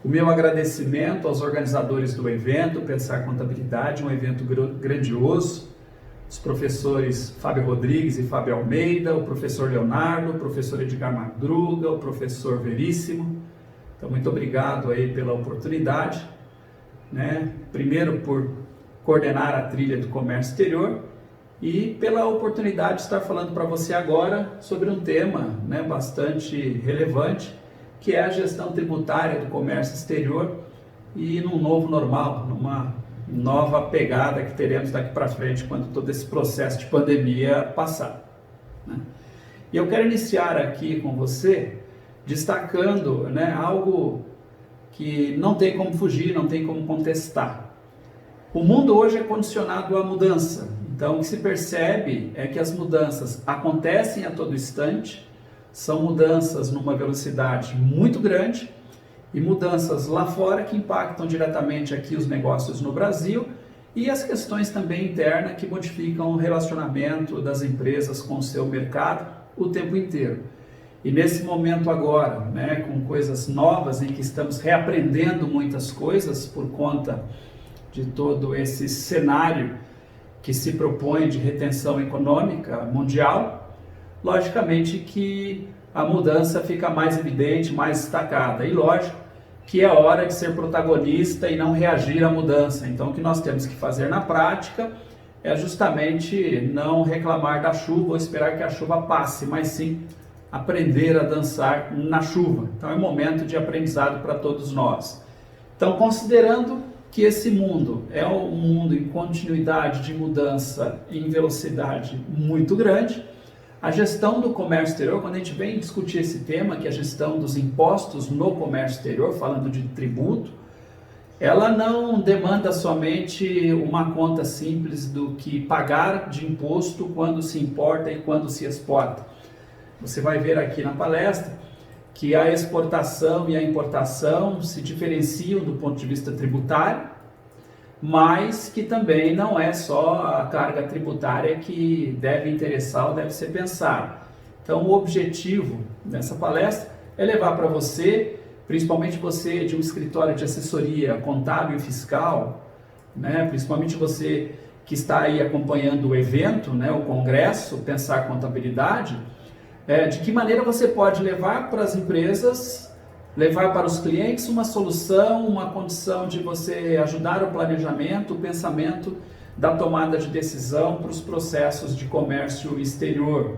O meu agradecimento aos organizadores do evento, Pensar Contabilidade, um evento grandioso, os professores Fábio Rodrigues e Fábio Almeida, o professor Leonardo, o professor Edgar Madruga, o professor Veríssimo. Então, muito obrigado aí pela oportunidade, né? Primeiro por coordenar a trilha do comércio exterior e pela oportunidade de estar falando para você agora sobre um tema, né, bastante relevante, que é a gestão tributária do comércio exterior e num novo normal, numa nova pegada que teremos daqui para frente quando todo esse processo de pandemia passar, né? E eu quero iniciar aqui com você destacando, né, algo que não tem como fugir, não tem como contestar. O mundo hoje é condicionado à mudança, então o que se percebe é que as mudanças acontecem a todo instante, são mudanças numa velocidade muito grande e mudanças lá fora que impactam diretamente aqui os negócios no Brasil e as questões também internas que modificam o relacionamento das empresas com o seu mercado o tempo inteiro. E nesse momento agora, né, com coisas novas em que estamos reaprendendo muitas coisas por conta de todo esse cenário que se propõe de retenção econômica mundial, logicamente que a mudança fica mais evidente, mais destacada. E lógico que é hora de ser protagonista e não reagir à mudança. Então o que nós temos que fazer na prática é justamente não reclamar da chuva ou esperar que a chuva passe, mas sim aprender a dançar na chuva. Então é momento de aprendizado para todos nós. Então, considerando que esse mundo é um mundo em continuidade de mudança em velocidade muito grande, a gestão do comércio exterior, quando a gente vem discutir esse tema, que é a gestão dos impostos no comércio exterior, falando de tributo, ela não demanda somente uma conta simples do que pagar de imposto quando se importa e quando se exporta. Você vai ver aqui na palestra que a exportação e a importação se diferenciam do ponto de vista tributário, mas que também não é só a carga tributária que deve interessar ou deve ser pensada. Então, o objetivo dessa palestra é levar para você, principalmente você de um escritório de assessoria contábil e fiscal, né, principalmente você que está aí acompanhando o evento, né, o congresso Pensar Contabilidade, de que maneira você pode levar para as empresas, levar para os clientes uma solução, uma condição de você ajudar o planejamento, o pensamento da tomada de decisão para os processos de comércio exterior.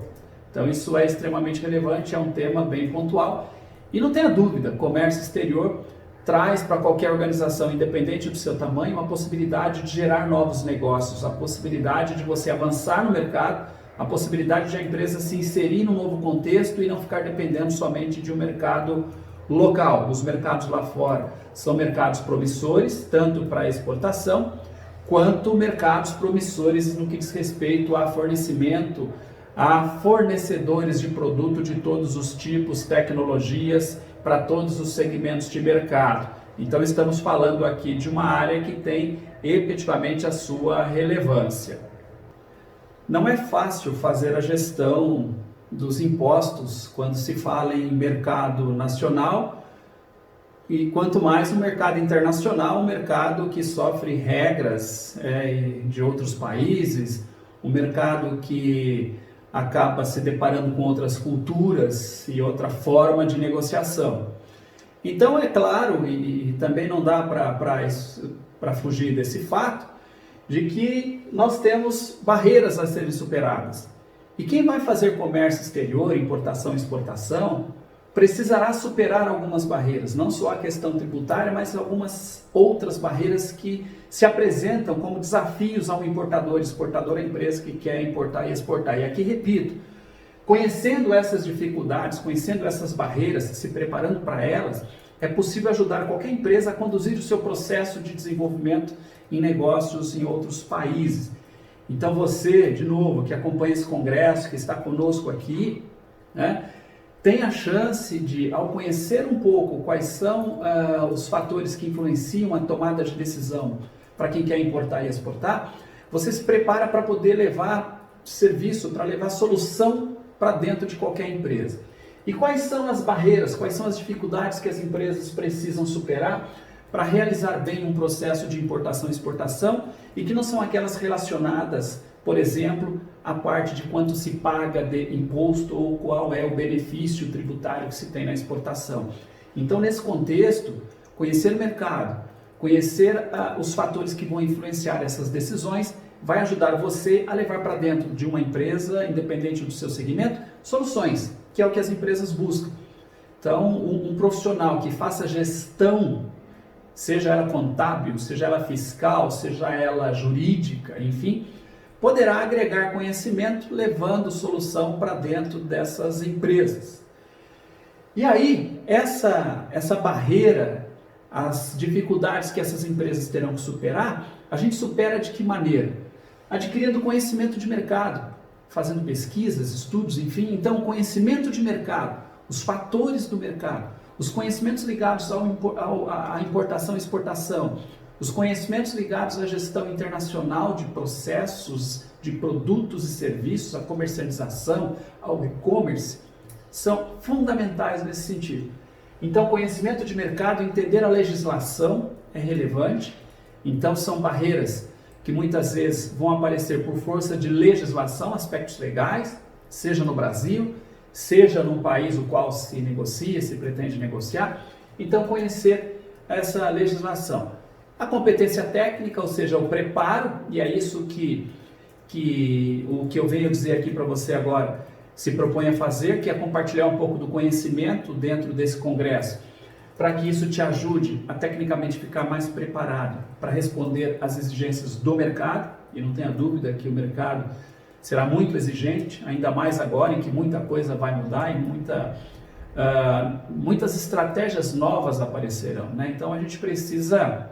Então isso é extremamente relevante, é um tema bem pontual. E não tenha dúvida, comércio exterior traz para qualquer organização, independente do seu tamanho, uma possibilidade de gerar novos negócios, a possibilidade de você avançar no mercado, a possibilidade de a empresa se inserir num novo contexto e não ficar dependendo somente de um mercado local. Os mercados lá fora são mercados promissores, tanto para exportação, quanto mercados promissores no que diz respeito a fornecimento, a fornecedores de produto de todos os tipos, tecnologias, para todos os segmentos de mercado. Então estamos falando aqui de uma área que tem efetivamente a sua relevância. Não é fácil fazer a gestão dos impostos quando se fala em mercado nacional e quanto mais o mercado internacional, um mercado que sofre regras de outros países, um mercado que acaba se deparando com outras culturas e outra forma de negociação. Então é claro, e também não dá para fugir desse fato, de que nós temos barreiras a serem superadas. E quem vai fazer comércio exterior, importação e exportação, precisará superar algumas barreiras, não só a questão tributária, mas algumas outras barreiras que se apresentam como desafios ao importador e exportador, a empresa que quer importar e exportar. E aqui repito, conhecendo essas dificuldades, conhecendo essas barreiras, se preparando para elas, é possível ajudar qualquer empresa a conduzir o seu processo de desenvolvimento em negócios em outros países. Então você, de novo, que acompanha esse congresso, que está conosco aqui, né, tem a chance de, ao conhecer um pouco quais são os fatores que influenciam a tomada de decisão para quem quer importar e exportar, você se prepara para poder levar serviço, para levar solução para dentro de qualquer empresa. E quais são as barreiras, quais são as dificuldades que as empresas precisam superar para realizar bem um processo de importação e exportação e que não são aquelas relacionadas, por exemplo, à parte de quanto se paga de imposto ou qual é o benefício tributário que se tem na exportação. Então, nesse contexto, conhecer o mercado, conhecer os fatores que vão influenciar essas decisões, vai ajudar você a levar para dentro de uma empresa, independente do seu segmento, soluções, que é o que as empresas buscam. Então, um profissional que faça gestão, seja ela contábil, seja ela fiscal, seja ela jurídica, enfim, poderá agregar conhecimento levando solução para dentro dessas empresas. E aí, essa barreira, as dificuldades que essas empresas terão que superar, a gente supera de que maneira? Adquirindo conhecimento de mercado, fazendo pesquisas, estudos, enfim. Então, conhecimento de mercado, os fatores do mercado, os conhecimentos ligados à importação e exportação, os conhecimentos ligados à gestão internacional de processos, de produtos e serviços, à comercialização, ao e-commerce, são fundamentais nesse sentido. Então, conhecimento de mercado, entender a legislação é relevante. Então, são barreiras que muitas vezes vão aparecer por força de legislação, aspectos legais, seja no Brasil, seja num país o qual se negocia, se pretende negociar. Então, conhecer essa legislação. A competência técnica, ou seja, o preparo, e é isso que o que eu venho dizer aqui para você agora se propõe a fazer, que é compartilhar um pouco do conhecimento dentro desse congresso, para que isso te ajude a tecnicamente ficar mais preparado para responder às exigências do mercado, e não tenha dúvida que o mercado será muito exigente, ainda mais agora em que muita coisa vai mudar e muitas estratégias novas aparecerão, né? Então a gente precisa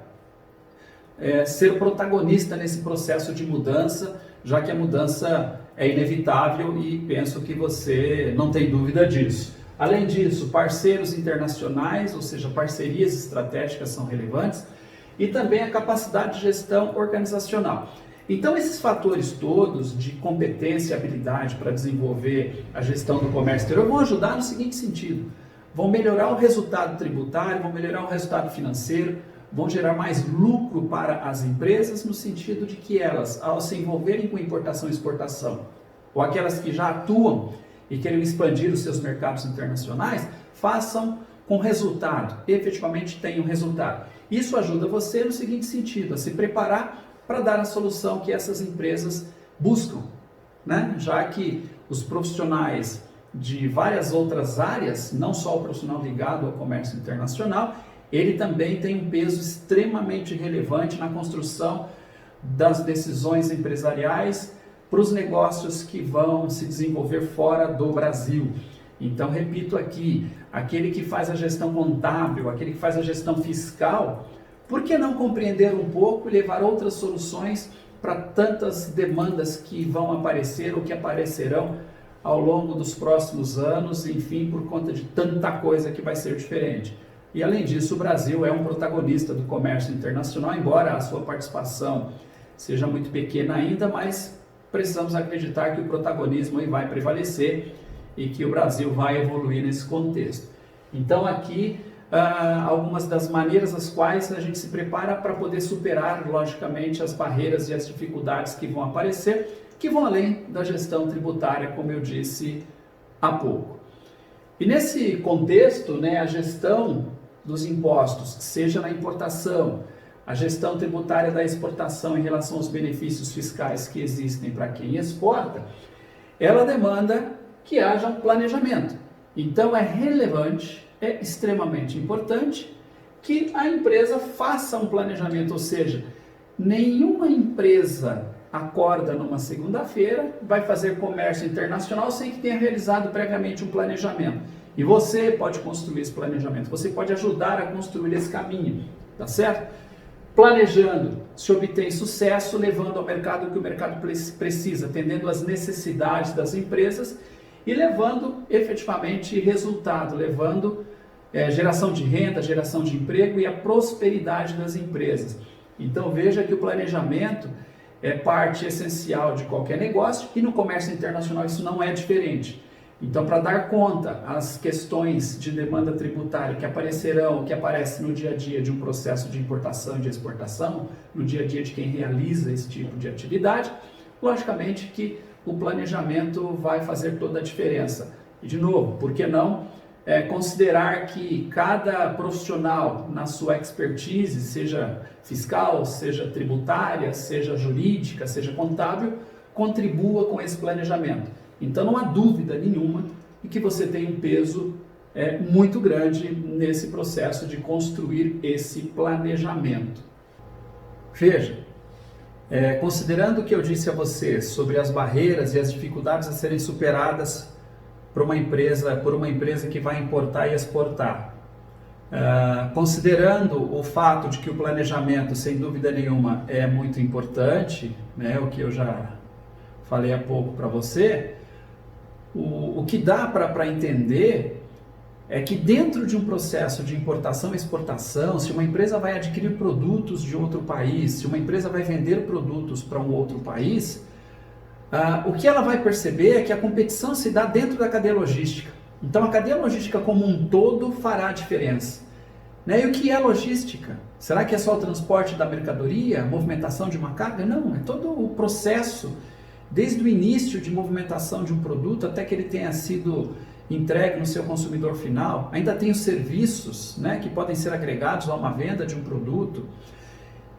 ser protagonista nesse processo de mudança, já que a mudança é inevitável e penso que você não tem dúvida disso. Além disso, parceiros internacionais, ou seja, parcerias estratégicas são relevantes, e também a capacidade de gestão organizacional. Então, esses fatores todos de competência e habilidade para desenvolver a gestão do comércio exterior vão ajudar no seguinte sentido: vão melhorar o resultado tributário, vão melhorar o resultado financeiro, vão gerar mais lucro para as empresas, no sentido de que elas, ao se envolverem com importação e exportação, ou aquelas que já atuam e querem expandir os seus mercados internacionais, façam com resultado, efetivamente tenham resultado. Isso ajuda você no seguinte sentido: a se preparar para dar a solução que essas empresas buscam, né? Já que os profissionais de várias outras áreas, não só o profissional ligado ao comércio internacional, ele também tem um peso extremamente relevante na construção das decisões empresariais para os negócios que vão se desenvolver fora do Brasil. Então, repito aqui, aquele que faz a gestão contábil, aquele que faz a gestão fiscal, por que não compreender um pouco e levar outras soluções para tantas demandas que vão aparecer ou que aparecerão ao longo dos próximos anos, enfim, por conta de tanta coisa que vai ser diferente. E além disso, o Brasil é um protagonista do comércio internacional, embora a sua participação seja muito pequena ainda, mas precisamos acreditar que o protagonismo aí vai prevalecer e que o Brasil vai evoluir nesse contexto. Então aqui algumas das maneiras as quais a gente se prepara para poder superar, logicamente, as barreiras e as dificuldades que vão aparecer, que vão além da gestão tributária, como eu disse há pouco. E nesse contexto, né, a gestão dos impostos, seja na importação, a gestão tributária da exportação em relação aos benefícios fiscais que existem para quem exporta, ela demanda que haja um planejamento. Então é relevante, é extremamente importante que a empresa faça um planejamento, ou seja, nenhuma empresa acorda numa segunda-feira, vai fazer comércio internacional sem que tenha realizado previamente um planejamento. E você pode construir esse planejamento, você pode ajudar a construir esse caminho, tá certo? Planejando, se obtém sucesso, levando ao mercado o que o mercado precisa, atendendo às necessidades das empresas e levando efetivamente resultado, levando geração de renda, geração de emprego e a prosperidade das empresas. Então veja que o planejamento é parte essencial de qualquer negócio e no comércio internacional isso não é diferente. Então, para dar conta às questões de demanda tributária que aparecem no dia a dia de um processo de importação e de exportação, no dia a dia de quem realiza esse tipo de atividade, logicamente que o planejamento vai fazer toda a diferença. E, de novo, por que não considerar que cada profissional na sua expertise, seja fiscal, seja tributária, seja jurídica, seja contábil, contribua com esse planejamento. Então não há dúvida nenhuma de que você tem um peso muito grande nesse processo de construir esse planejamento. Veja, considerando o que eu disse a você sobre as barreiras e as dificuldades a serem superadas por uma empresa que vai importar e exportar, considerando o fato de que o planejamento, sem dúvida nenhuma, é muito importante, né, o que eu já falei há pouco para você, o que dá para entender é que dentro de um processo de importação e exportação, se uma empresa vai adquirir produtos de outro país, se uma empresa vai vender produtos para um outro país, o que ela vai perceber é que a competição se dá dentro da cadeia logística. Então a cadeia logística como um todo fará a diferença. Né? E o que é logística? Será que é só o transporte da mercadoria, a movimentação de uma carga? Não, é todo o processo, desde o início de movimentação de um produto até que ele tenha sido entregue no seu consumidor final. Ainda tem os serviços, né, que podem ser agregados a uma venda de um produto.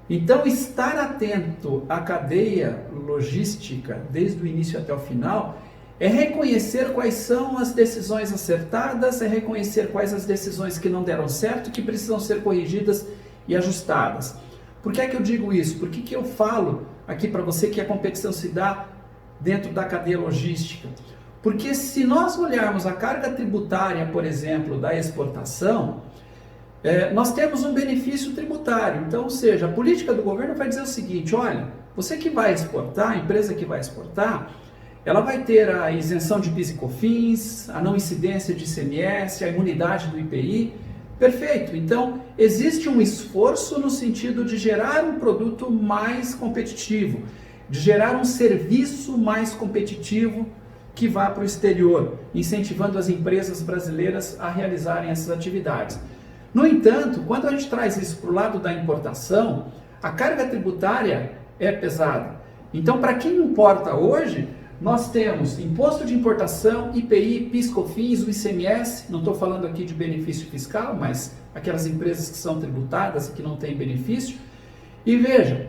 Então, estar atento à cadeia logística, desde o início até o final, é reconhecer quais são as decisões acertadas, é reconhecer quais as decisões que não deram certo, que precisam ser corrigidas e ajustadas. Por que é que eu digo isso? Por que eu falo aqui para você que a competição se dá dentro da cadeia logística? Porque se nós olharmos a carga tributária, por exemplo, da exportação, nós temos um benefício tributário. Então, ou seja, a política do governo vai dizer o seguinte: olha, você que vai exportar, a empresa que vai exportar, ela vai ter a isenção de PIS e COFINS, a não incidência de ICMS, a imunidade do IPI. Perfeito. Então, existe um esforço no sentido de gerar um produto mais competitivo, de gerar um serviço mais competitivo que vá para o exterior, incentivando as empresas brasileiras a realizarem essas atividades. No entanto, quando a gente traz isso para o lado da importação, a carga tributária é pesada. Então, para quem importa hoje, nós temos imposto de importação, IPI, PIS, COFINS, o ICMS, não estou falando aqui de benefício fiscal, mas aquelas empresas que são tributadas e que não têm benefício. E veja,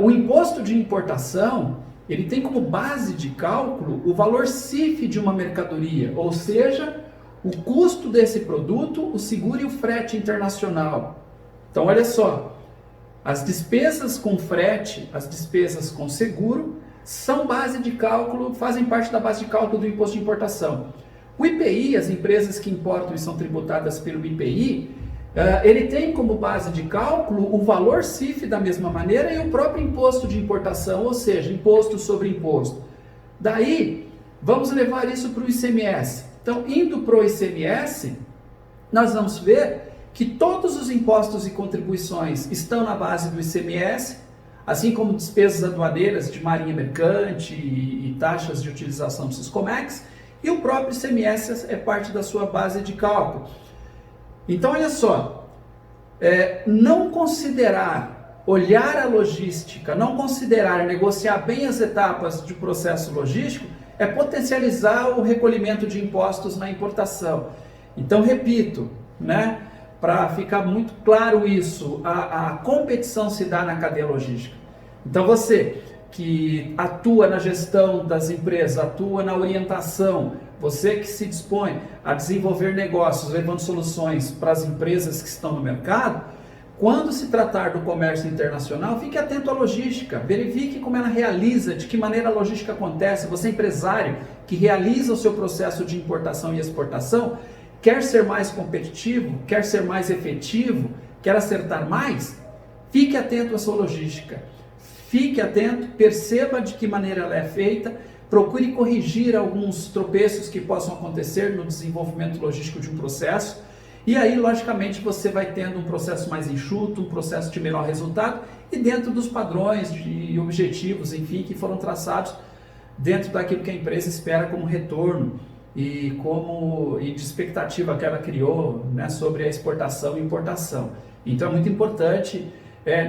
o imposto de importação, ele tem como base de cálculo o valor CIF de uma mercadoria, ou seja, o custo desse produto, o seguro e o frete internacional. Então, olha só, as despesas com frete, as despesas com seguro, são base de cálculo, fazem parte da base de cálculo do imposto de importação. O IPI, as empresas que importam e são tributadas pelo IPI, ele tem como base de cálculo o valor CIF da mesma maneira e o próprio imposto de importação, ou seja, imposto sobre imposto. Daí, vamos levar isso para o ICMS. Então, indo para o ICMS, nós vamos ver que todos os impostos e contribuições estão na base do ICMS, assim como despesas aduaneiras de marinha mercante e taxas de utilização do Siscomex, e o próprio ICMS é parte da sua base de cálculo. Então, olha só, não considerar, olhar a logística, não considerar negociar bem as etapas de processo logístico, é potencializar o recolhimento de impostos na importação. Então, repito, né, para ficar muito claro isso, a competição se dá na cadeia logística. Então, você que atua na gestão das empresas, atua na orientação, você que se dispõe a desenvolver negócios, levando soluções para as empresas que estão no mercado, quando se tratar do comércio internacional, fique atento à logística, verifique como ela realiza, de que maneira a logística acontece. Você empresário que realiza o seu processo de importação e exportação, quer ser mais competitivo, quer ser mais efetivo, quer acertar mais, fique atento à sua logística. Fique atento, perceba de que maneira ela é feita, procure corrigir alguns tropeços que possam acontecer no desenvolvimento logístico de um processo, e aí, logicamente, você vai tendo um processo mais enxuto, um processo de melhor resultado, e dentro dos padrões e objetivos, enfim, que foram traçados dentro daquilo que a empresa espera como retorno e de expectativa que ela criou, né, sobre a exportação e importação. Então é muito importante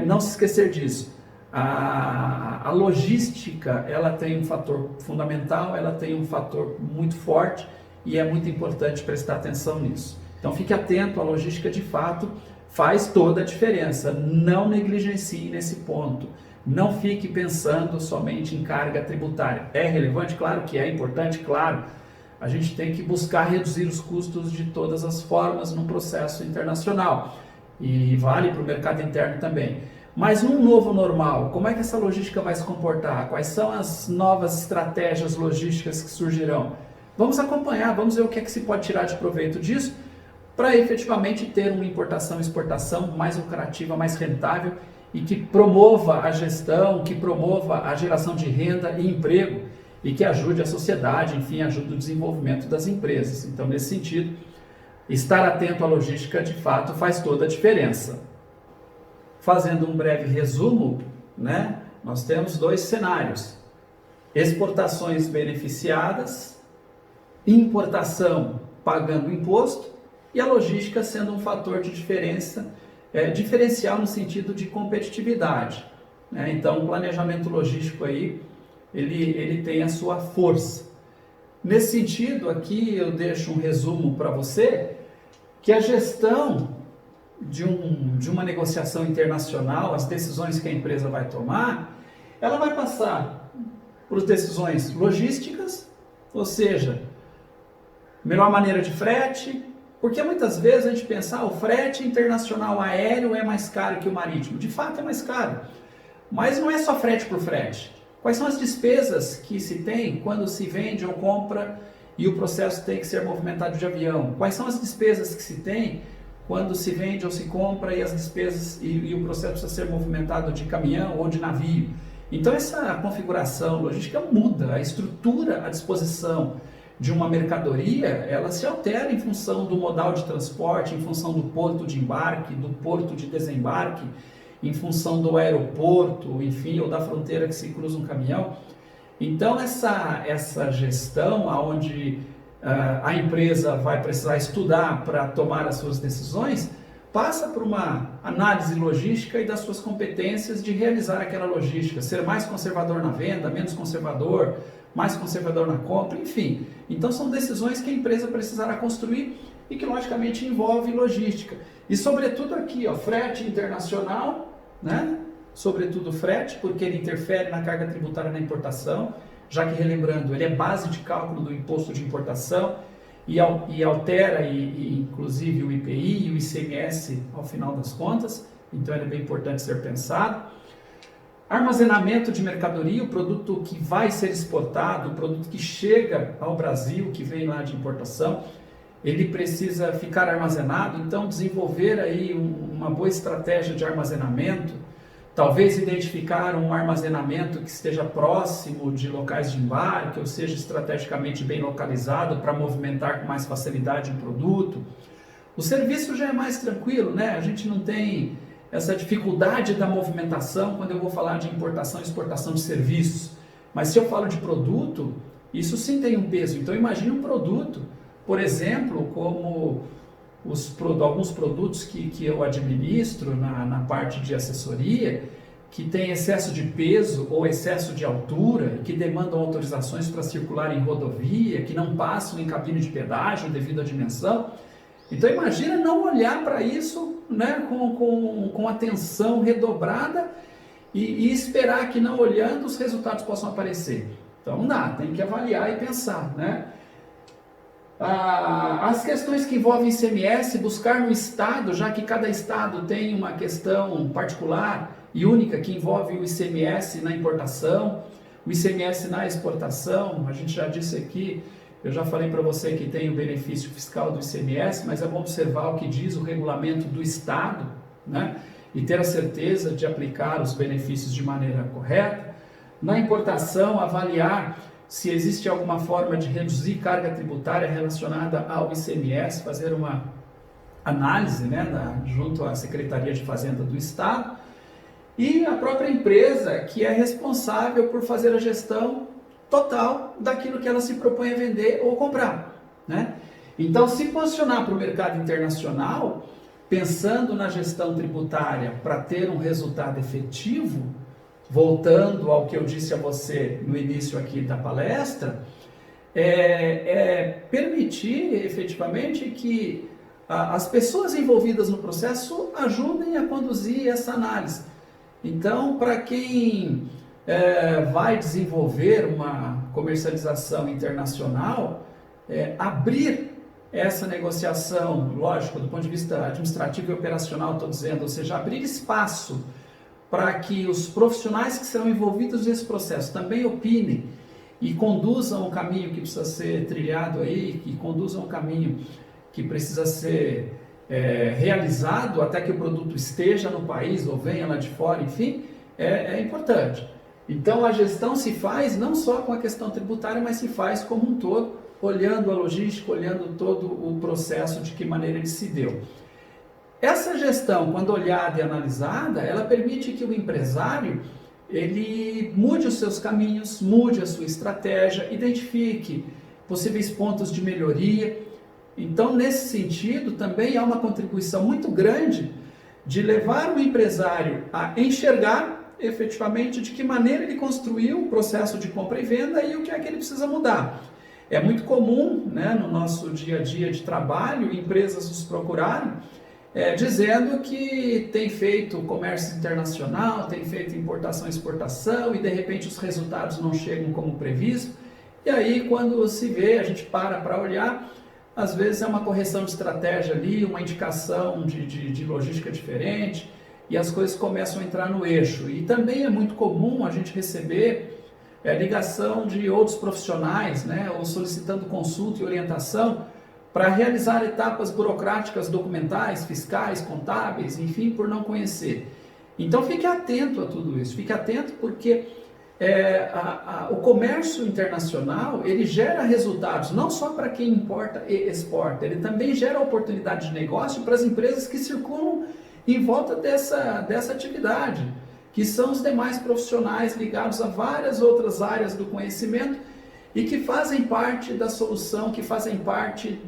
não se esquecer disso. A logística, ela tem um fator fundamental, ela tem um fator muito forte e é muito importante prestar atenção nisso. Então fique atento, a logística de fato faz toda a diferença, não negligencie nesse ponto. Não fique pensando somente em carga tributária. É relevante? Claro que é importante, claro. A gente tem que buscar reduzir os custos de todas as formas no processo internacional. E vale para o mercado interno também. Mas num novo normal, como é que essa logística vai se comportar? Quais são as novas estratégias logísticas que surgirão? Vamos acompanhar, vamos ver o que é que se pode tirar de proveito disso para efetivamente ter uma importação e exportação mais lucrativa, mais rentável e que promova a gestão, que promova a geração de renda e emprego e que ajude a sociedade, enfim, ajude o desenvolvimento das empresas. Então, nesse sentido, estar atento à logística de fato faz toda a diferença. Fazendo um breve resumo, né, nós temos dois cenários: exportações beneficiadas, importação pagando imposto e a logística sendo um fator de diferença, diferencial no sentido de competitividade, né? Então o planejamento logístico aí, ele tem a sua força. Nesse sentido aqui eu deixo um resumo para você, que a gestão de uma negociação internacional, as decisões que a empresa vai tomar, ela vai passar por decisões logísticas, ou seja, melhor maneira de frete, porque muitas vezes a gente pensa, o frete internacional aéreo é mais caro que o marítimo. De fato é mais caro, mas não é só frete por frete. Quais são as despesas que se tem quando se vende ou compra e o processo tem que ser movimentado de avião? Quais são as despesas que se tem quando se vende ou se compra e as despesas e o processo precisa ser movimentado de caminhão ou de navio? Então essa configuração logística muda, a estrutura à disposição de uma mercadoria, ela se altera em função do modal de transporte, em função do porto de embarque, do porto de desembarque, em função do aeroporto, enfim, ou da fronteira que se cruza um caminhão. Então essa gestão, onde a empresa vai precisar estudar para tomar as suas decisões, passa por uma análise logística e das suas competências de realizar aquela logística, ser mais conservador na venda, menos conservador, mais conservador na compra, enfim. Então são decisões que a empresa precisará construir e que logicamente envolve logística. E sobretudo aqui, frete internacional, né? Sobretudo frete, porque ele interfere na carga tributária na importação, já que, relembrando, ele é base de cálculo do imposto de importação e altera, inclusive, o IPI e o ICMS ao final das contas, então ele é bem importante ser pensado. Armazenamento de mercadoria, o produto que vai ser exportado, o produto que chega ao Brasil, que vem lá de importação, ele precisa ficar armazenado, então desenvolver aí uma boa estratégia de armazenamento, talvez identificar um armazenamento que esteja próximo de locais de embarque, ou seja, estrategicamente bem localizado para movimentar com mais facilidade o produto. O serviço já é mais tranquilo, né? A gente não tem essa dificuldade da movimentação quando eu vou falar de importação e exportação de serviços. Mas se eu falo de produto, isso sim tem um peso. Então imagine um produto, por exemplo, como alguns produtos que eu administro na parte de assessoria, que tem excesso de peso ou excesso de altura, que demandam autorizações para circular em rodovia, que não passam em cabine de pedágio devido à dimensão. Então imagina não olhar para isso, né, com atenção redobrada e esperar que não olhando os resultados possam aparecer. Então não dá, tem que avaliar e pensar, né? As questões que envolvem ICMS, buscar no Estado, já que cada Estado tem uma questão particular e única que envolve o ICMS na importação, o ICMS na exportação. A gente já disse aqui, eu já falei para você que tem o benefício fiscal do ICMS, mas é bom observar o que diz o regulamento do Estado, né? E ter a certeza de aplicar os benefícios de maneira correta. Na importação, avaliar se existe alguma forma de reduzir carga tributária relacionada ao ICMS, fazer uma análise, né, junto à Secretaria de Fazenda do Estado, e a própria empresa que é responsável por fazer a gestão total daquilo que ela se propõe a vender ou comprar, né? Então, se posicionar para o mercado internacional, pensando na gestão tributária para ter um resultado efetivo, voltando ao que eu disse a você no início aqui da palestra, permitir efetivamente que as pessoas envolvidas no processo ajudem a conduzir essa análise. Então, para quem vai desenvolver uma comercialização internacional, abrir essa negociação, lógico, do ponto de vista administrativo e operacional, estou dizendo, ou seja, abrir espaço para que os profissionais que serão envolvidos nesse processo também opinem e conduzam o caminho que precisa ser trilhado aí, que conduzam o caminho que precisa ser realizado até que o produto esteja no país ou venha lá de fora, enfim, é importante. Então a gestão se faz não só com a questão tributária, mas se faz como um todo, olhando a logística, olhando todo o processo, de que maneira ele se deu. Essa gestão, quando olhada e analisada, ela permite que o empresário ele mude os seus caminhos, mude a sua estratégia, identifique possíveis pontos de melhoria. Então, nesse sentido, também há uma contribuição muito grande de levar o empresário a enxergar efetivamente de que maneira ele construiu o processo de compra e venda e o que é que ele precisa mudar. É muito comum, né, no nosso dia a dia de trabalho, empresas nos procurarem dizendo que tem feito comércio internacional, tem feito importação e exportação e de repente os resultados não chegam como previsto. E aí quando se vê, a gente para olhar, às vezes é uma correção de estratégia ali, uma indicação de logística diferente e as coisas começam a entrar no eixo. E também é muito comum a gente receber ligação de outros profissionais, né, ou solicitando consulta e orientação para realizar etapas burocráticas documentais, fiscais, contábeis, enfim, por não conhecer. Então fique atento a tudo isso, fique atento porque o comércio internacional ele gera resultados não só para quem importa e exporta, ele também gera oportunidade de negócio para as empresas que circulam em volta dessa atividade, que são os demais profissionais ligados a várias outras áreas do conhecimento e que fazem parte da solução, que fazem parte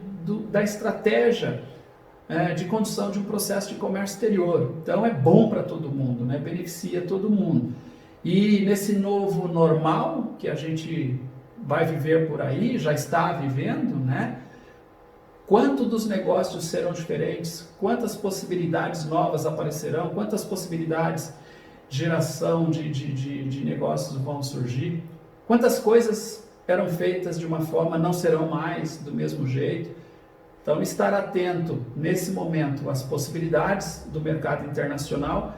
da estratégia de condução de um processo de comércio exterior. Então é bom para todo mundo, né? Beneficia todo mundo. E nesse novo normal que a gente vai viver por aí, já está vivendo, né? Quanto dos negócios serão diferentes, quantas possibilidades novas aparecerão, quantas possibilidades de geração de negócios vão surgir, quantas coisas eram feitas de uma forma não serão mais do mesmo jeito. Então, estar atento nesse momento às possibilidades do mercado internacional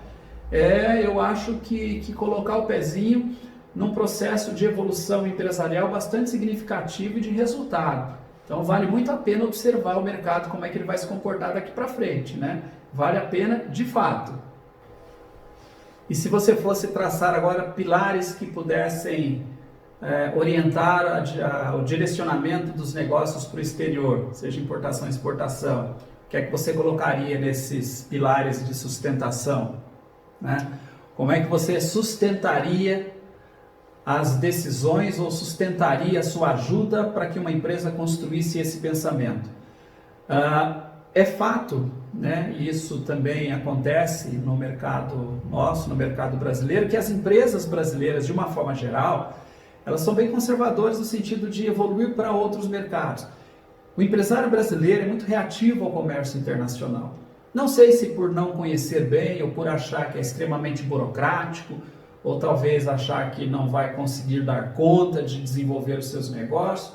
eu acho que colocar o pezinho num processo de evolução empresarial bastante significativo e de resultado. Então, vale muito a pena observar o mercado, como é que ele vai se comportar daqui para frente, né? Vale a pena de fato. E se você fosse traçar agora pilares que pudessem orientar o direcionamento dos negócios para o exterior, seja importação e exportação, o que é que você colocaria nesses pilares de sustentação, né? Como é que você sustentaria as decisões ou sustentaria a sua ajuda para que uma empresa construísse esse pensamento? É fato, né, e isso também acontece no mercado nosso, no mercado brasileiro, que as empresas brasileiras, de uma forma geral, elas são bem conservadoras no sentido de evoluir para outros mercados. O empresário brasileiro é muito reativo ao comércio internacional. Não sei se por não conhecer bem ou por achar que é extremamente burocrático, ou talvez achar que não vai conseguir dar conta de desenvolver os seus negócios,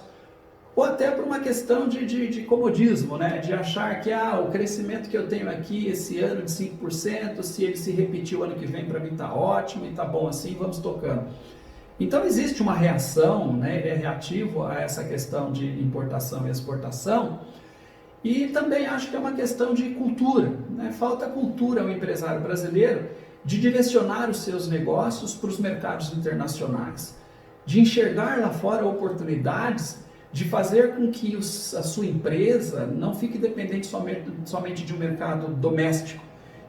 ou até por uma questão de comodismo, né? De achar que o crescimento que eu tenho aqui esse ano de 5%, se ele se repetir o ano que vem, para mim está ótimo e está bom assim, vamos tocando. Então existe uma reação, né? Ele é reativo a essa questão de importação e exportação, e também acho que é uma questão de cultura, né? Falta cultura ao empresário brasileiro de direcionar os seus negócios para os mercados internacionais, de enxergar lá fora oportunidades, de fazer com que a sua empresa não fique dependente somente de um mercado doméstico,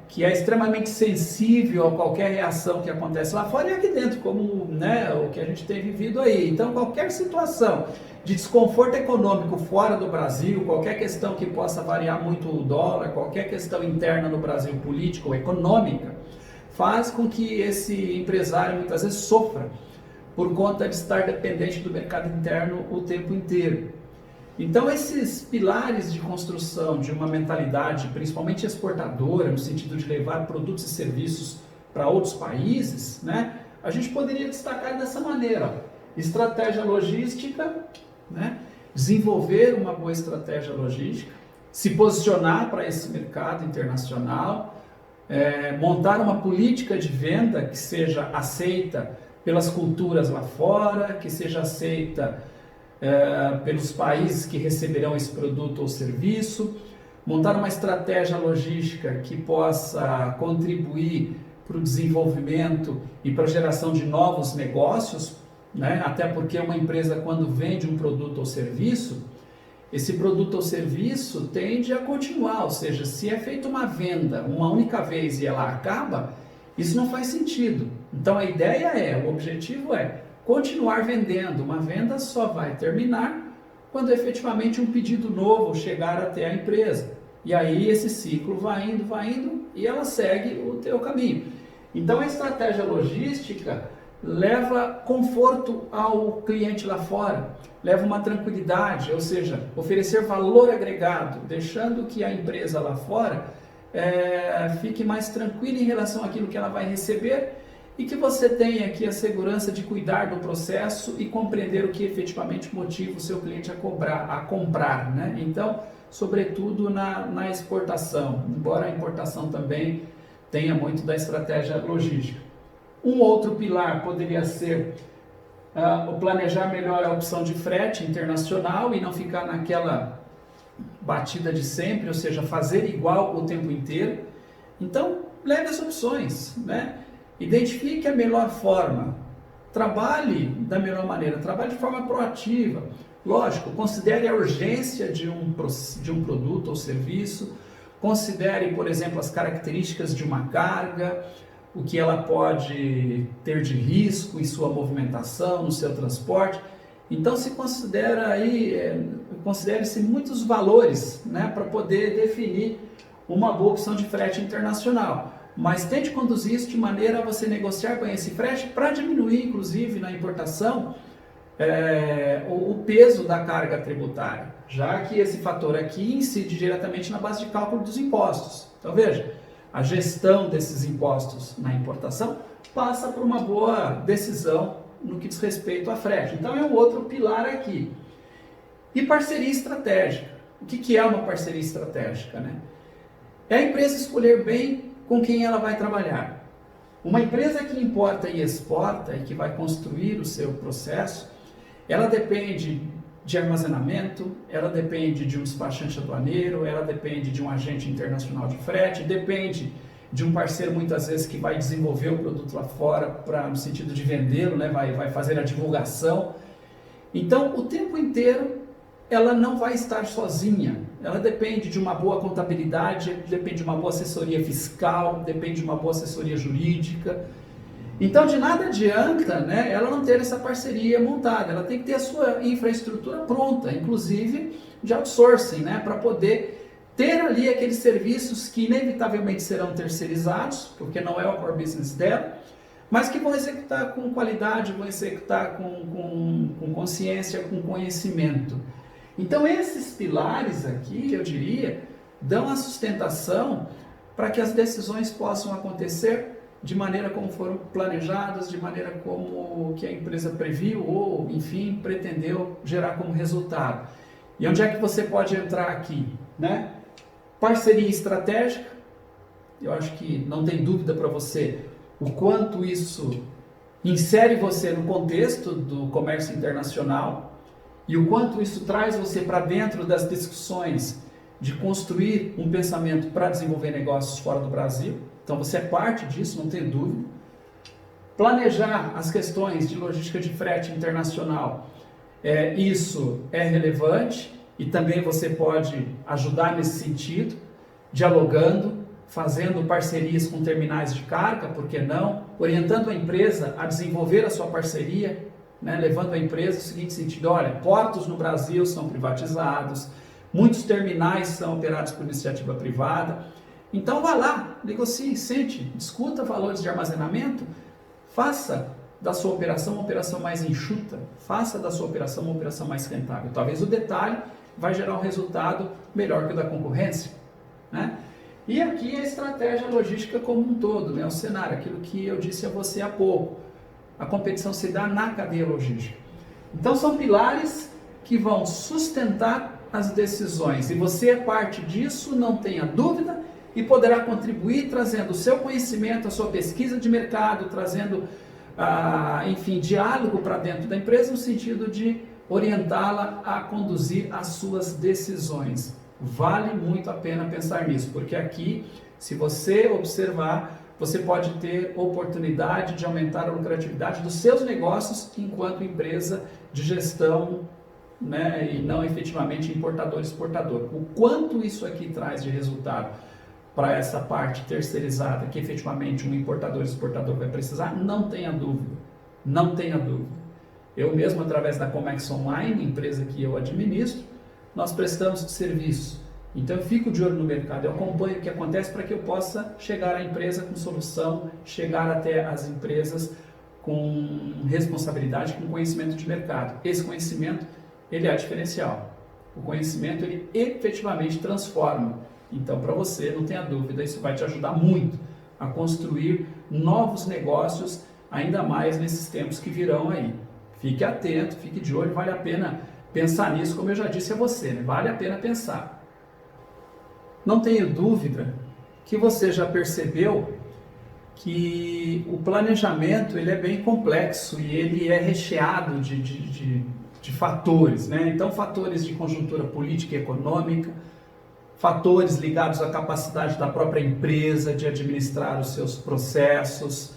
que é extremamente sensível a qualquer reação que acontece lá fora e aqui dentro, como, né, o que a gente tem vivido aí. Então, qualquer situação de desconforto econômico fora do Brasil, qualquer questão que possa variar muito o dólar, qualquer questão interna no Brasil, política ou econômica, faz com que esse empresário muitas vezes sofra por conta de estar dependente do mercado interno o tempo inteiro. Então, esses pilares de construção de uma mentalidade, principalmente exportadora, no sentido de levar produtos e serviços para outros países, né, a gente poderia destacar dessa maneira: estratégia logística, né, desenvolver uma boa estratégia logística, se posicionar para esse mercado internacional, montar uma política de venda que seja aceita pelas culturas lá fora, que seja aceita pelos países que receberão esse produto ou serviço, montar uma estratégia logística que possa contribuir para o desenvolvimento e para a geração de novos negócios, né? Até porque uma empresa, quando vende um produto ou serviço, esse produto ou serviço tende a continuar, ou seja, se é feita uma venda uma única vez e ela acaba, isso não faz sentido. Então a ideia o objetivo é continuar vendendo. Uma venda só vai terminar quando efetivamente um pedido novo chegar até a empresa. E aí esse ciclo vai indo e ela segue o teu caminho. Então a estratégia logística leva conforto ao cliente lá fora, leva uma tranquilidade, ou seja, oferecer valor agregado, deixando que a empresa lá fora fique mais tranquila em relação àquilo que ela vai receber e que você tenha aqui a segurança de cuidar do processo e compreender o que efetivamente motiva o seu cliente a comprar, né? Então, sobretudo na exportação, embora a importação também tenha muito da estratégia logística. Um outro pilar poderia ser o planejar melhor a opção de frete internacional e não ficar naquela batida de sempre, ou seja, fazer igual o tempo inteiro. Então, leve as opções, né? Identifique a melhor forma, trabalhe da melhor maneira, trabalhe de forma proativa. Lógico, considere a urgência de um produto ou serviço, considere, por exemplo, as características de uma carga, o que ela pode ter de risco em sua movimentação, no seu transporte. Então se considere-se muitos valores, né, para poder definir uma boa opção de frete internacional. Mas tente conduzir isso de maneira a você negociar com esse frete para diminuir, inclusive, na importação, o peso da carga tributária, já que esse fator aqui incide diretamente na base de cálculo dos impostos. Então veja, a gestão desses impostos na importação passa por uma boa decisão no que diz respeito a frete. Então é um outro pilar aqui. E parceria estratégica. O que é uma parceria estratégica, né? É a empresa escolher bem com quem ela vai trabalhar. Uma empresa que importa e exporta e que vai construir o seu processo, ela depende de armazenamento, ela depende de um despachante aduaneiro, ela depende de um agente internacional de frete, depende de um parceiro muitas vezes que vai desenvolver o produto lá fora no sentido de vendê-lo, né? vai fazer a divulgação. Então, o tempo inteiro ela não vai estar sozinha, ela depende de uma boa contabilidade, depende de uma boa assessoria fiscal, depende de uma boa assessoria jurídica. Então de nada adianta, né, ela não ter essa parceria montada, ela tem que ter a sua infraestrutura pronta, inclusive de outsourcing, né, para poder ter ali aqueles serviços que inevitavelmente serão terceirizados, porque não é o core business dela, mas que vão executar com qualidade, vão executar com consciência, com conhecimento. Então esses pilares aqui, eu diria, dão a sustentação para que as decisões possam acontecer de maneira como foram planejadas, de maneira como que a empresa previu ou, enfim, pretendeu gerar como resultado. E onde é que você pode entrar aqui, né? Parceria estratégica, eu acho que não tem dúvida para você o quanto isso insere você no contexto do comércio internacional, e o quanto isso traz você para dentro das discussões de construir um pensamento para desenvolver negócios fora do Brasil. Então você é parte disso, não tem dúvida. Planejar as questões de logística de frete internacional, isso é relevante e também você pode ajudar nesse sentido, dialogando, fazendo parcerias com terminais de carga, por que não? Orientando a empresa a desenvolver a sua parceria, né? Levando a empresa no seguinte sentido: olha, portos no Brasil são privatizados, muitos terminais são operados por iniciativa privada, então vá lá, negocie, sente, discuta valores de armazenamento, faça da sua operação uma operação mais enxuta, faça da sua operação uma operação mais rentável. Talvez o detalhe vai gerar um resultado melhor que o da concorrência, né? E aqui a estratégia logística como um todo, né? O cenário, aquilo que eu disse a você há pouco. A competição se dá na cadeia logística. Então são pilares que vão sustentar as decisões e você é parte disso, não tenha dúvida, e poderá contribuir trazendo o seu conhecimento, a sua pesquisa de mercado, trazendo, enfim, diálogo para dentro da empresa no sentido de orientá-la a conduzir as suas decisões. Vale muito a pena pensar nisso, porque aqui, se você observar, você pode ter oportunidade de aumentar a lucratividade dos seus negócios enquanto empresa de gestão, né, e não efetivamente importador-exportador. O quanto isso aqui traz de resultado para essa parte terceirizada que efetivamente um importador-exportador vai precisar, não tenha dúvida, não tenha dúvida. Eu mesmo, através da Comex Online, empresa que eu administro, nós prestamos serviço. Então eu fico de olho no mercado, eu acompanho o que acontece para que eu possa chegar à empresa com solução, chegar até as empresas com responsabilidade, com conhecimento de mercado. Esse conhecimento, ele é diferencial. O conhecimento, ele efetivamente transforma. Então, para você, não tenha dúvida, isso vai te ajudar muito a construir novos negócios, ainda mais nesses tempos que virão aí. Fique atento, fique de olho, vale a pena pensar nisso, como eu já disse a você, né? Vale a pena pensar. Não tenho dúvida que você já percebeu que o planejamento ele é bem complexo e ele é recheado de fatores, né? Então, fatores de conjuntura política e econômica, fatores ligados à capacidade da própria empresa de administrar os seus processos.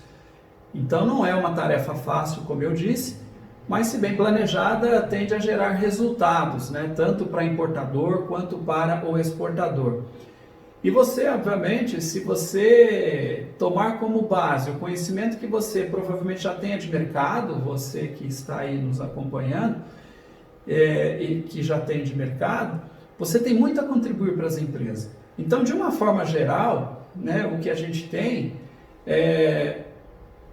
Então, não é uma tarefa fácil, como eu disse, mas se bem planejada, tende a gerar resultados, né? Tanto para importador quanto para o exportador. E você, obviamente, se você tomar como base o conhecimento que você provavelmente já tenha de mercado, você que está aí nos acompanhando, e que já tem de mercado, você tem muito a contribuir para as empresas. Então, de uma forma geral, né, o que a gente tem é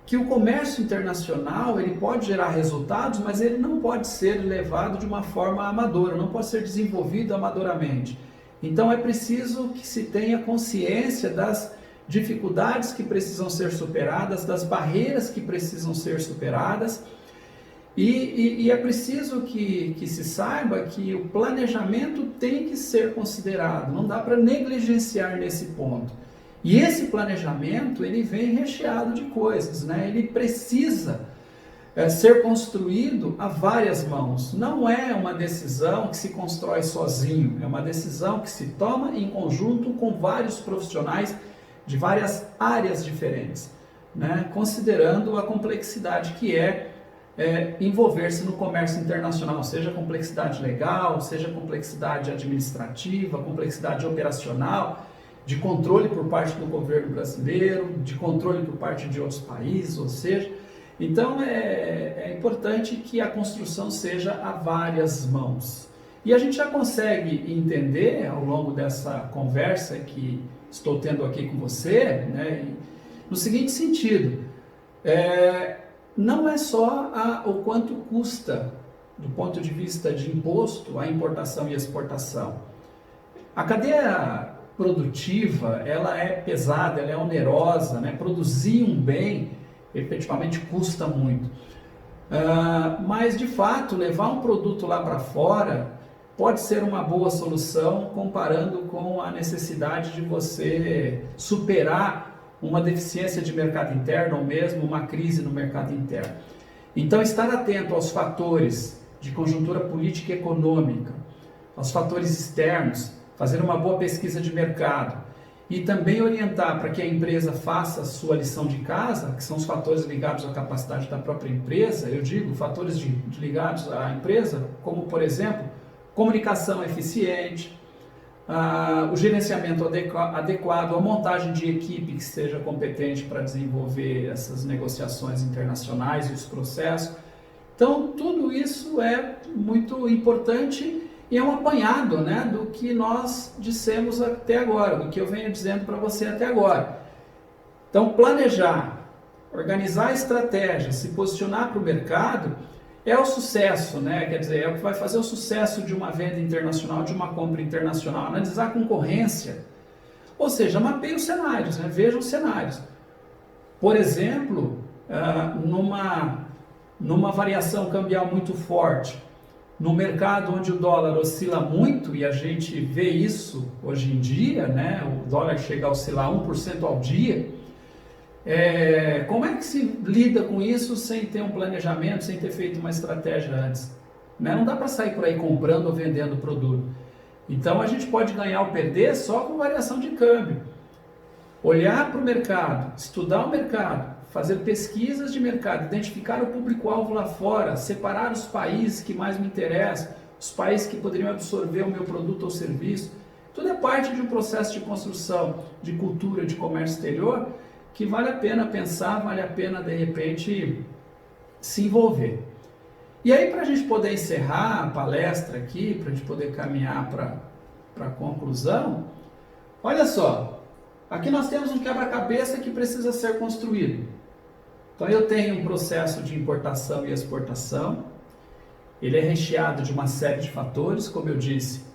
que o comércio internacional ele pode gerar resultados, mas ele não pode ser levado de uma forma amadora, não pode ser desenvolvido amadoramente. Então é preciso que se tenha consciência das dificuldades que precisam ser superadas, das barreiras que precisam ser superadas, e é preciso que se saiba que o planejamento tem que ser considerado, não dá para negligenciar nesse ponto. E esse planejamento, ele vem recheado de coisas, né? Ele precisa ser construído a várias mãos. Não é uma decisão que se constrói sozinho, é uma decisão que se toma em conjunto com vários profissionais de várias áreas diferentes, né? Considerando a complexidade que envolver-se no comércio internacional, seja complexidade legal, seja complexidade administrativa, complexidade operacional, de controle por parte do governo brasileiro, de controle por parte de outros países, ou seja, então é importante que a construção seja a várias mãos. E a gente já consegue entender ao longo dessa conversa que estou tendo aqui com você, né, no seguinte sentido, não é só o quanto custa, do ponto de vista de imposto, a importação e exportação. A cadeia produtiva, ela é pesada, ela é onerosa, né? Produzir um bem efetivamente custa muito. Mas de fato, levar um produto lá para fora pode ser uma boa solução comparando com a necessidade de você superar uma deficiência de mercado interno ou mesmo uma crise no mercado interno. Então, estar atento aos fatores de conjuntura política e econômica, aos fatores externos, fazer uma boa pesquisa de mercado e também orientar para que a empresa faça a sua lição de casa, que são os fatores ligados à capacidade da própria empresa, eu digo, fatores ligados à empresa, como, por exemplo, comunicação eficiente, o gerenciamento adequado, a montagem de equipe que seja competente para desenvolver essas negociações internacionais e os processos. Então, tudo isso é muito importante e é um apanhado, né, do que nós dissemos até agora, do que eu venho dizendo para você até agora. Então, planejar, organizar a estratégia, se posicionar para o mercado é o sucesso, né? Quer dizer, é o que vai fazer o sucesso de uma venda internacional, de uma compra internacional. Analisar a concorrência, ou seja, mapeie os cenários, né? Veja os cenários. Por exemplo, numa variação cambial muito forte, no mercado onde o dólar oscila muito, e a gente vê isso hoje em dia, né? O dólar chega a oscilar 1% ao dia. Como é que se lida com isso sem ter um planejamento, sem ter feito uma estratégia antes? Né? Não dá para sair por aí comprando ou vendendo produto. Então a gente pode ganhar ou perder só com variação de câmbio. Olhar para o mercado, estudar o mercado, fazer pesquisas de mercado, identificar o público-alvo lá fora, separar os países que mais me interessam, os países que poderiam absorver o meu produto ou serviço. Tudo é parte de um processo de construção de cultura de comércio exterior que vale a pena pensar, vale a pena de repente se envolver. E aí, para a gente poder encerrar a palestra aqui, para a gente poder caminhar para a conclusão, olha só, aqui nós temos um quebra-cabeça que precisa ser construído. Então eu tenho um processo de importação e exportação, ele é recheado de uma série de fatores, como eu disse,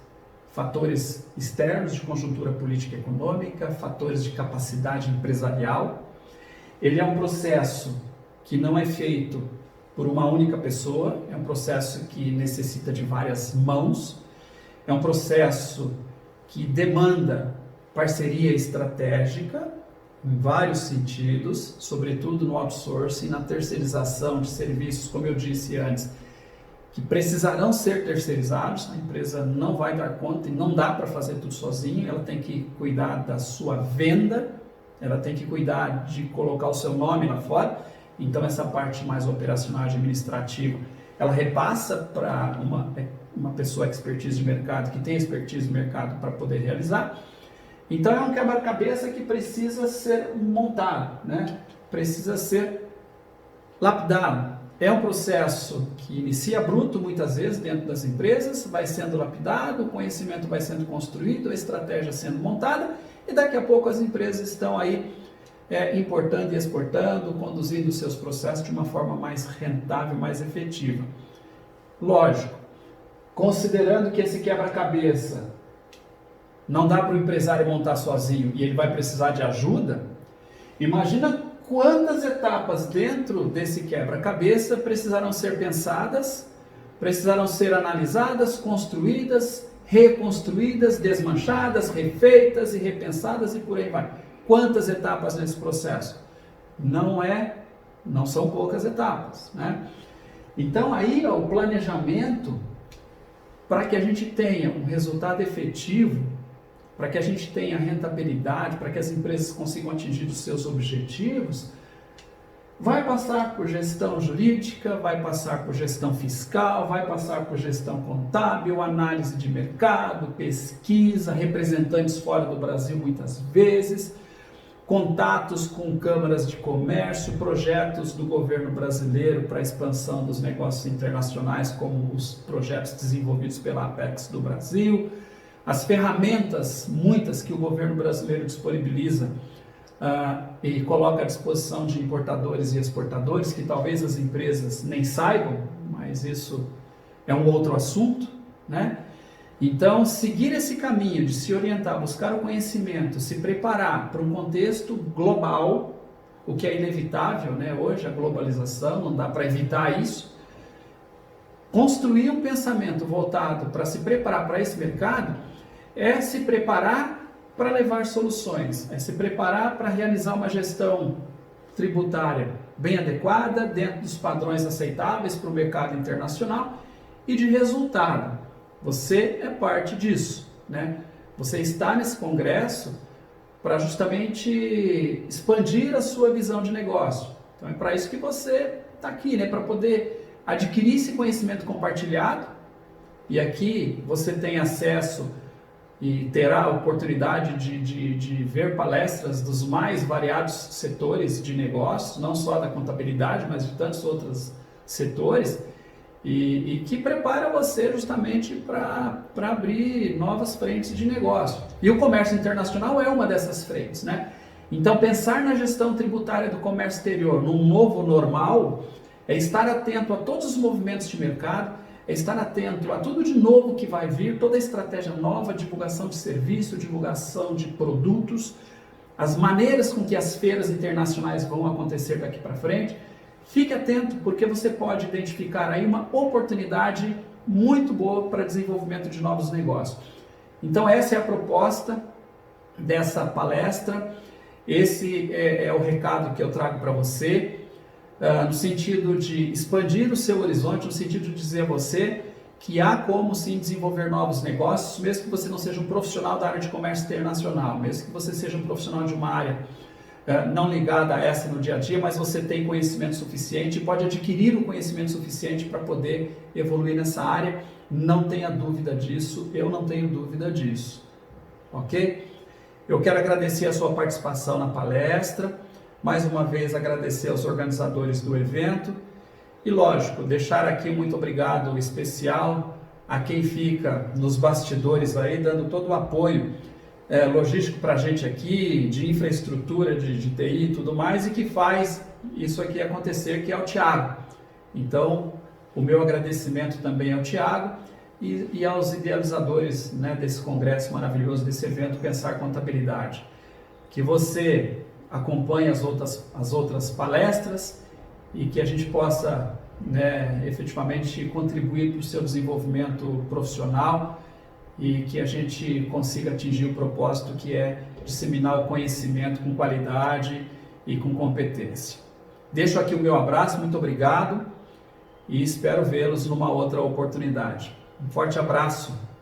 fatores externos de conjuntura política e econômica, fatores de capacidade empresarial. Ele é um processo que não é feito por uma única pessoa, é um processo que necessita de várias mãos, é um processo que demanda parceria estratégica em vários sentidos, sobretudo no outsourcing, na terceirização de serviços, como eu disse antes, que precisarão ser terceirizados, a empresa não vai dar conta e não dá para fazer tudo sozinho, ela tem que cuidar da sua venda, ela tem que cuidar de colocar o seu nome lá fora, então essa parte mais operacional administrativa, ela repassa para uma pessoa expertise de mercado, que tem expertise de mercado para poder realizar. Então é um quebra-cabeça que precisa ser montado, né? Precisa ser lapidado. É um processo que inicia bruto muitas vezes dentro das empresas, vai sendo lapidado, o conhecimento vai sendo construído, a estratégia sendo montada e daqui a pouco as empresas estão aí importando e exportando, conduzindo seus processos de uma forma mais rentável, mais efetiva. Lógico, considerando que esse quebra-cabeça não dá para o empresário montar sozinho e ele vai precisar de ajuda, imagina quantas etapas dentro desse quebra-cabeça precisarão ser pensadas, precisarão ser analisadas, construídas, reconstruídas, desmanchadas, refeitas e repensadas e por aí vai. Quantas etapas nesse processo? Não são poucas etapas, né? Então aí o planejamento, para que a gente tenha um resultado efetivo, para que a gente tenha rentabilidade, para que as empresas consigam atingir os seus objetivos, vai passar por gestão jurídica, vai passar por gestão fiscal, vai passar por gestão contábil, análise de mercado, pesquisa, representantes fora do Brasil muitas vezes, contatos com câmaras de comércio, projetos do governo brasileiro para a expansão dos negócios internacionais, como os projetos desenvolvidos pela Apex do Brasil, as ferramentas, muitas que o governo brasileiro disponibiliza e coloca à disposição de importadores e exportadores, que talvez as empresas nem saibam, mas isso é um outro assunto, né? Então, seguir esse caminho de se orientar, buscar o conhecimento, se preparar para um contexto global, o que é inevitável, né? Hoje, a globalização, não dá para evitar isso. Construir um pensamento voltado para se preparar para esse mercado é se preparar para levar soluções, é se preparar para realizar uma gestão tributária bem adequada, dentro dos padrões aceitáveis para o mercado internacional e de resultado. Você é parte disso, né? Você está nesse congresso para justamente expandir a sua visão de negócio. Então é para isso que você está aqui, né? Para poder adquirir esse conhecimento compartilhado. E aqui você tem acesso e terá a oportunidade de ver palestras dos mais variados setores de negócios, não só da contabilidade, mas de tantos outros setores, e que prepara você justamente para abrir novas frentes de negócio. E o comércio internacional é uma dessas frentes, né? Então, pensar na gestão tributária do comércio exterior num novo normal é estar atento a todos os movimentos de mercado, é estar atento a tudo de novo que vai vir, toda a estratégia nova, divulgação de serviço, divulgação de produtos, as maneiras com que as feiras internacionais vão acontecer daqui para frente. Fique atento, porque você pode identificar aí uma oportunidade muito boa para desenvolvimento de novos negócios. Então essa é a proposta dessa palestra, esse é o recado que eu trago para você, no sentido de expandir o seu horizonte, no sentido de dizer a você que há como sim desenvolver novos negócios, mesmo que você não seja um profissional da área de comércio internacional, mesmo que você seja um profissional de uma área não ligada a essa no dia a dia, mas você tem conhecimento suficiente e pode adquirir o conhecimento suficiente para poder evoluir nessa área. Não tenha dúvida disso, eu não tenho dúvida disso, ok? Eu quero agradecer a sua participação na palestra, mais uma vez agradecer aos organizadores do evento e, lógico, deixar aqui um muito obrigado especial a quem fica nos bastidores aí, dando todo o apoio logístico para a gente aqui, de infraestrutura, de TI e tudo mais, e que faz isso aqui acontecer, que é o Thiago. Então, o meu agradecimento também ao Thiago e aos idealizadores, né, desse congresso maravilhoso, desse evento Pensar Contabilidade. Que você acompanhe as outras palestras e que a gente possa, né, efetivamente contribuir para o seu desenvolvimento profissional e que a gente consiga atingir o propósito, que é disseminar o conhecimento com qualidade e com competência. Deixo aqui o meu abraço, muito obrigado e espero vê-los numa outra oportunidade. Um forte abraço!